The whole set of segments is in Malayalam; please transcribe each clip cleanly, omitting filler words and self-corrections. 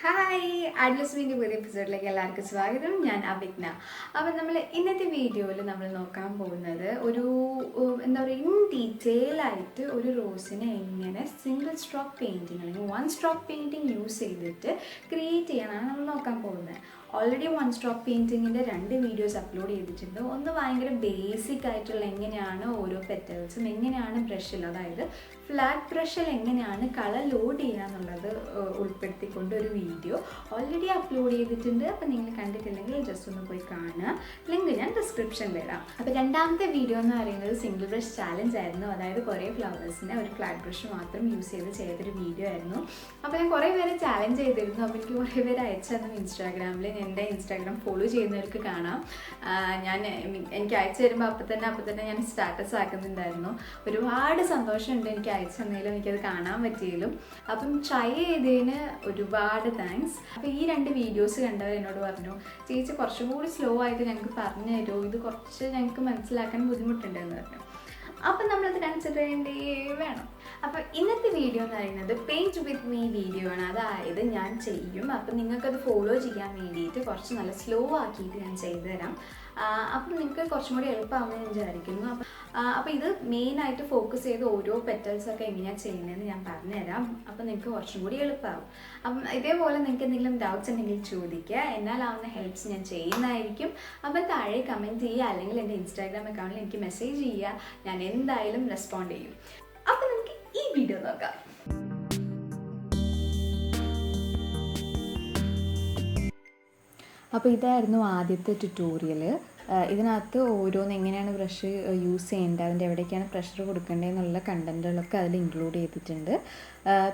Hi, Adjustment with episode like എല്ലാവർക്കും സ്വാഗതം. ഞാൻ അഭിജ്ഞ. അപ്പോൾ നമ്മൾ ഇന്നത്തെ വീഡിയോയിൽ നമ്മൾ നോക്കാൻ പോകുന്നത് എന്താ പറയുക ഇൻ ഡീറ്റെയിൽ ആയിട്ട് ഒരു റോസിനെ എങ്ങനെ സിംഗിൾ സ്ട്രോക്ക് പെയിൻറ്റിങ് അല്ലെങ്കിൽ വൺ സ്ട്രോക്ക് പെയിൻറ്റിങ് യൂസ് ചെയ്തിട്ട് ക്രിയേറ്റ് ചെയ്യാനാണ് നമ്മൾ നോക്കാൻ പോകുന്നത്. ഓൾറെഡി വൺ സ്ട്രോക്ക് പെയിൻറ്റിങ്ങിൻ്റെ 2 വീഡിയോസ് അപ്ലോഡ് ചെയ്തിട്ടുണ്ട്. ഒന്ന് ഭയങ്കര ബേസിക് ആയിട്ടുള്ള എങ്ങനെയാണ് ഓരോ പെറ്റൽസും എങ്ങനെയാണ് ബ്രഷിൽ, അതായത് ഫ്ലാറ്റ് ബ്രഷിൽ എങ്ങനെയാണ് കളർ ലോഡ് ചെയ്യുക എന്നുള്ളത് ഉൾപ്പെടുത്തിക്കൊണ്ട് ഒരു വീഡിയോ ഓൾറെഡി അപ്ലോഡ് ചെയ്തിട്ടുണ്ട്. അപ്പോൾ നിങ്ങൾ കണ്ടിട്ടില്ലെങ്കിൽ ജസ്റ്റ് ഒന്ന് പോയി കാണുക. ലിങ്ക് ഞാൻ ഡിസ്ക്രിപ്ഷനിൽ ഇടാം. അപ്പോൾ രണ്ടാമത്തെ വീഡിയോ എന്ന് പറയുന്നത് സിംഗിൾ ബ്രഷ് ചാലഞ്ച് ആയിരുന്നു. അതായത് കുറേ ഫ്ലവേഴ്സിനെ ഒരു ഫ്ലാറ്റ് ബ്രഷ് മാത്രം യൂസ് ചെയ്തൊരു വീഡിയോ ആയിരുന്നു. അപ്പോൾ ഞാൻ കുറേ പേരെ ചാലഞ്ച് ചെയ്തിരുന്നു. അപ്പോൾ എനിക്ക് കുറേ പേര് അയച്ചു തന്നു ഇൻസ്റ്റാഗ്രാമിൽ. എൻ്റെ ഇൻസ്റ്റാഗ്രാം ഫോളോ ചെയ്യുന്നവർക്ക് കാണാം. എനിക്ക് അയച്ചു തരുമ്പോൾ അപ്പം തന്നെ ഞാൻ സ്റ്റാറ്റസ് ആക്കുന്നുണ്ടായിരുന്നു. ഒരുപാട് സന്തോഷമുണ്ട് എനിക്ക് അയച്ചു തന്നതിലും എനിക്കത് കാണാൻ പറ്റിയതിലും. അപ്പം ട്രൈ ചെയ്തതിന് ഒരുപാട് താങ്ക്സ്. അപ്പോൾ ഈ 2 വീഡിയോസ് കണ്ടവർ എന്നോട് പറഞ്ഞു, ചേച്ചി കുറച്ചും കൂടി സ്ലോ ആയിട്ട് ഞങ്ങൾക്ക് പറഞ്ഞു തരുമോ, ഇത് കുറച്ച് ഞങ്ങൾക്ക് മനസ്സിലാക്കാൻ ബുദ്ധിമുട്ടുണ്ടെന്ന് പറഞ്ഞു. അപ്പം നമ്മളത് കൺസിഡർ ചെയ്യേണ്ടേ വേണം. അപ്പോൾ ഇന്നത്തെ വീഡിയോ എന്ന് പറയുന്നത് പെയിൻറ്റ് വിത്ത് മീ വീഡിയോ ആണ്. അതായത് ഞാൻ ചെയ്യും, അപ്പം നിങ്ങൾക്കത് ഫോളോ ചെയ്യാൻ വേണ്ടിയിട്ട് കുറച്ച് നല്ല സ്ലോ ആക്കിയിട്ട് ഞാൻ ചെയ്തു തരാം. അപ്പം നിങ്ങൾക്ക് കുറച്ചും കൂടി എളുപ്പമാകുമെന്ന് ഞാൻ വിചാരിക്കുന്നു. അപ്പോൾ ഇത് മെയിനായിട്ട് ഫോക്കസ് ചെയ്ത് ഓരോ പെറ്റൽസൊക്കെ എങ്ങനെയാണ് ചെയ്യുന്നതെന്ന് ഞാൻ പറഞ്ഞുതരാം. അപ്പോൾ നിങ്ങൾക്ക് കുറച്ചും കൂടി എളുപ്പമാകും. അപ്പം ഇതേപോലെ നിങ്ങൾക്ക് എന്തെങ്കിലും ഡൗട്ട്സ് ഉണ്ടെങ്കിൽ ചോദിക്കുക. എന്നാലാവുന്ന ഹെൽപ്സ് ഞാൻ ചെയ്യുന്നതായിരിക്കും. അപ്പം താഴെ കമൻറ്റ് ചെയ്യുക, അല്ലെങ്കിൽ എൻ്റെ ഇൻസ്റ്റാഗ്രാം അക്കൗണ്ടിൽ എനിക്ക് മെസ്സേജ് ചെയ്യുക. ഞാൻ എന്തായാലും റെസ്പോണ്ട് ചെയ്യും. അപ്പം നമുക്ക് ഈ വീഡിയോ നോക്കാം. അപ്പോൾ ഇതായിരുന്നു ആദ്യത്തെ ട്യൂട്ടോറിയൽ. ഇതിനകത്ത് ഓരോന്ന് എങ്ങനെയാണ് ബ്രഷ് യൂസ് ചെയ്യേണ്ടത്, അതിൻ്റെ എവിടേക്കാണ് പ്രഷർ കൊടുക്കേണ്ടത് എന്നുള്ള കണ്ടൻറ്റുകളൊക്കെ അതിൽ ഇൻക്ലൂഡ് ചെയ്തിട്ടുണ്ട്.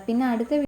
പിന്നെ അടുത്ത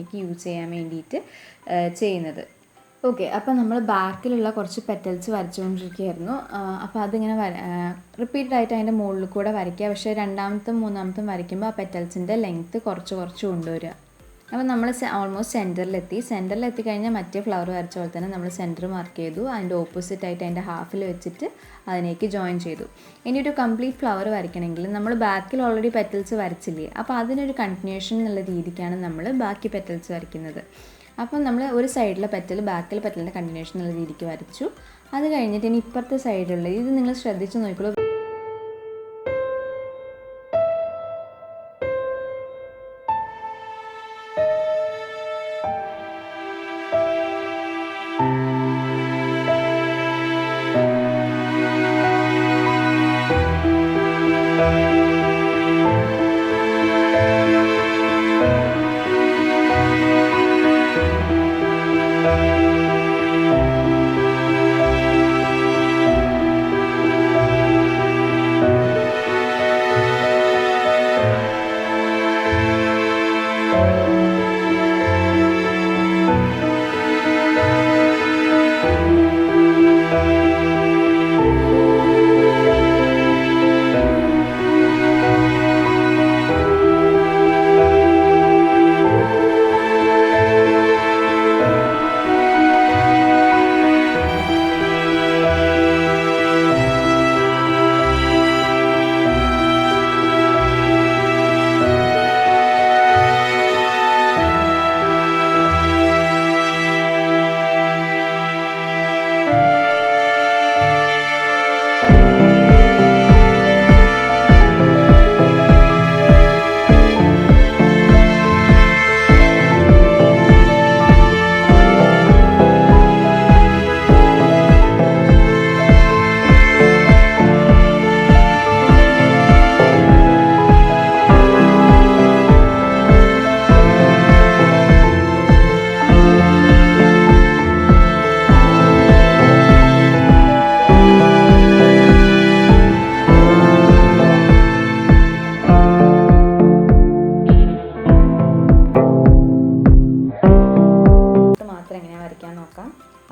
നമുക്ക് യൂസ് ചെയ്യാൻ വേണ്ടിയിട്ട് ചെയ്യുന്നത്. ഓക്കെ, അപ്പോൾ നമ്മൾ ബാക്കിലുള്ള കുറച്ച് പെറ്റൽസ് വരച്ചുകൊണ്ടിരിക്കുകയായിരുന്നു. അപ്പോൾ അതിങ്ങനെ റിപ്പീറ്റഡ് ആയിട്ട് അതിൻ്റെ മുകളിൽ കൂടെ വരയ്ക്കുക. പക്ഷേ രണ്ടാമത്തും മൂന്നാമത്തും വരയ്ക്കുമ്പോൾ ആ പെറ്റൽസിൻ്റെ ലെങ്ത്ത് കുറച്ച് കൊണ്ടുവരിക. അപ്പോൾ നമ്മൾ ഓൾമോസ്റ്റ് സെൻറ്ററിലെത്തി കഴിഞ്ഞാൽ മറ്റേ ഫ്ലവർ വരച്ച പോലെ തന്നെ നമ്മൾ സെൻറ്റർ മാർക്ക് ചെയ്തു. അതിൻ്റെ ഓപ്പോസിറ്റ് ആയിട്ട് അതിൻ്റെ ഹാഫിൽ വെച്ചിട്ട് അതിലേക്ക് ജോയിൻ ചെയ്തു. ഇനി ഒരു കംപ്ലീറ്റ് ഫ്ലവർ വരയ്ക്കണമെങ്കിൽ നമ്മൾ ബാക്കിൽ ഓൾറെഡി പെറ്റൽസ് വരച്ചില്ലേ, അപ്പോൾ അതിനൊരു കണ്ടിന്യൂഷൻ എന്നുള്ള രീതിക്കാണ് നമ്മൾ ബാക്കി പെറ്റൽസ് വരയ്ക്കുന്നത്. അപ്പം നമ്മൾ ഒരു സൈഡിലെ പെറ്റൽ ബാക്കിലെ പെറ്റലിൻ്റെ കണ്ടിന്യൂഷൻ എന്നുള്ള രീതിക്ക് വരച്ചു. അത് കഴിഞ്ഞിട്ട് ഇനി ഇപ്പുറത്തെ സൈഡിലുള്ള ഇത് നിങ്ങൾ ശ്രദ്ധിച്ച് നോക്കിക്കോളൂ.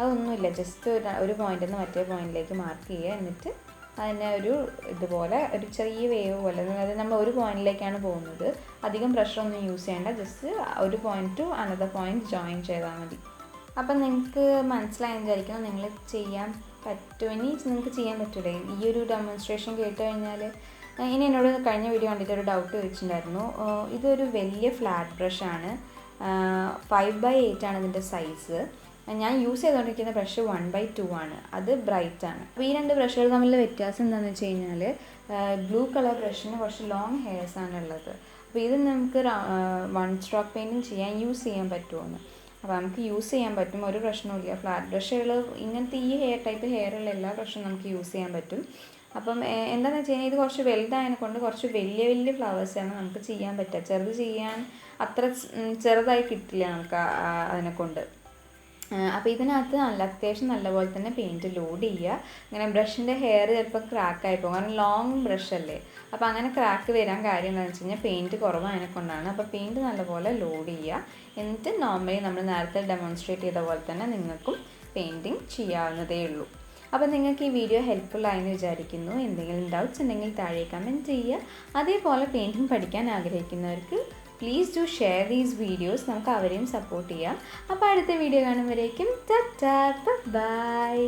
അതൊന്നുമില്ല, ജസ്റ്റ് ഒരു പോയിന്റിൽ നിന്ന് മറ്റേ പോയിന്റിലേക്ക് മാർക്ക് ചെയ്യുക. എന്നിട്ട് അതിനെ ഇതുപോലെ ഒരു ചെറിയ വേവ് പോലെ, അതായത് നമ്മൾ ഒരു പോയിന്റിലേക്കാണ് പോകുന്നത്, അധികം പ്രഷറൊന്നും യൂസ് ചെയ്യേണ്ട, ജസ്റ്റ് ഒരു point two another point join ചെയ്താൽ മതി. അപ്പം നിങ്ങൾക്ക് മനസ്സിലായെന്ന് വിചാരിക്കണം. നിങ്ങൾ ചെയ്യാൻ പറ്റുമെങ്കിൽ നിങ്ങൾക്ക് ചെയ്യാൻ പറ്റൂലേ ഈ ഒരു ഡെമോൺസ്ട്രേഷൻ കേട്ട് കഴിഞ്ഞാൽ. ഇനി എന്നോട് കഴിഞ്ഞ വീഡിയോ കണ്ടിട്ട് ഒരു ഡൗട്ട് ചോദിച്ചിട്ടുണ്ടായിരുന്നു. ഇതൊരു വലിയ ഫ്ലാറ്റ് ബ്രഷാണ്, 5/8 ആണ് ഇതിൻ്റെ സൈസ്. ഞാൻ യൂസ് ചെയ്തുകൊണ്ടിരിക്കുന്ന ബ്രഷ് 1/2 ആണ്, അത് ബ്രൈറ്റ് ആണ്. അപ്പോൾ ഈ രണ്ട് ബ്രഷുകൾ തമ്മിലുള്ള വ്യത്യാസം എന്താണെന്ന് വെച്ച് കഴിഞ്ഞാൽ ബ്ലൂ കളർ ബ്രഷിന് കുറച്ച് ലോങ് ഹെയർസാണ് ഉള്ളത്. അപ്പോൾ ഇത് നമുക്ക് 1 സ്ട്രോക്ക് പെയിൻറ്റിങ് യൂസ് ചെയ്യാൻ പറ്റുമെന്ന്. അപ്പോൾ നമുക്ക് യൂസ് ചെയ്യാൻ പറ്റും, ഒരു പ്രശ്നമില്ല. ഫ്ലാറ്റ് ബ്രഷുകൾ ഇങ്ങനത്തെ ഈ ടൈപ്പ് ഹെയറുള്ള എല്ലാ ബ്രഷും നമുക്ക് യൂസ് ചെയ്യാൻ പറ്റും. അപ്പം എന്താണെന്ന് വെച്ച് കഴിഞ്ഞാൽ ഇത് കുറച്ച് വലുതായതിനെ കൊണ്ട് കുറച്ച് വലിയ ഫ്ലവേഴ്സാണ് നമുക്ക് ചെയ്യാൻ പറ്റുക. ചെറുത് ചെയ്യാൻ അത്ര ചെറുതായി കിട്ടില്ല നമുക്ക് അതിനെക്കൊണ്ട്. അപ്പോൾ ഇതിനകത്ത് അത്യാവശ്യം നല്ലപോലെ തന്നെ പെയിൻറ്റ് ലോഡ് ചെയ്യുക. ഇങ്ങനെ ബ്രഷിൻ്റെ ഹെയർ ചിലപ്പോൾ ക്രാക്കായി പോകും, കാരണം ലോങ് ബ്രഷ് അല്ലേ. അപ്പോൾ അങ്ങനെ ക്രാക്ക് വരാൻ കാര്യം എന്താണെന്ന് വെച്ച് കഴിഞ്ഞാൽ പെയിൻറ്റ് കുറവ് അതിനെക്കൊണ്ടാണ്. അപ്പോൾ പെയിൻറ്റ് നല്ലപോലെ ലോഡ് ചെയ്യുക. എന്നിട്ട് നോർമലി നമ്മൾ നേരത്തെ ഡെമോൺസ്ട്രേറ്റ് ചെയ്ത പോലെ തന്നെ നിങ്ങൾക്കും പെയിൻറ്റിങ് ചെയ്യാവുന്നതേ ഉള്ളൂ. അപ്പോൾ നിങ്ങൾക്ക് ഈ വീഡിയോ ഹെൽപ്ഫുള്ളായെന്ന് വിചാരിക്കുന്നു. എന്തെങ്കിലും ഡൗട്ട്സ് ഉണ്ടെങ്കിൽ താഴെ കമൻറ്റ് ചെയ്യുക. അതേപോലെ പെയിൻറ്റിങ് പഠിക്കാൻ ആഗ്രഹിക്കുന്നവർക്ക് please do share these videos, നമുക്ക് അവരെയും സപ്പോർട്ട് ചെയ്യാം. അപ്പോൾ അടുത്ത വീഡിയോ കാണുമ്പോഴേക്കും ടാറ്റാ ബൈ.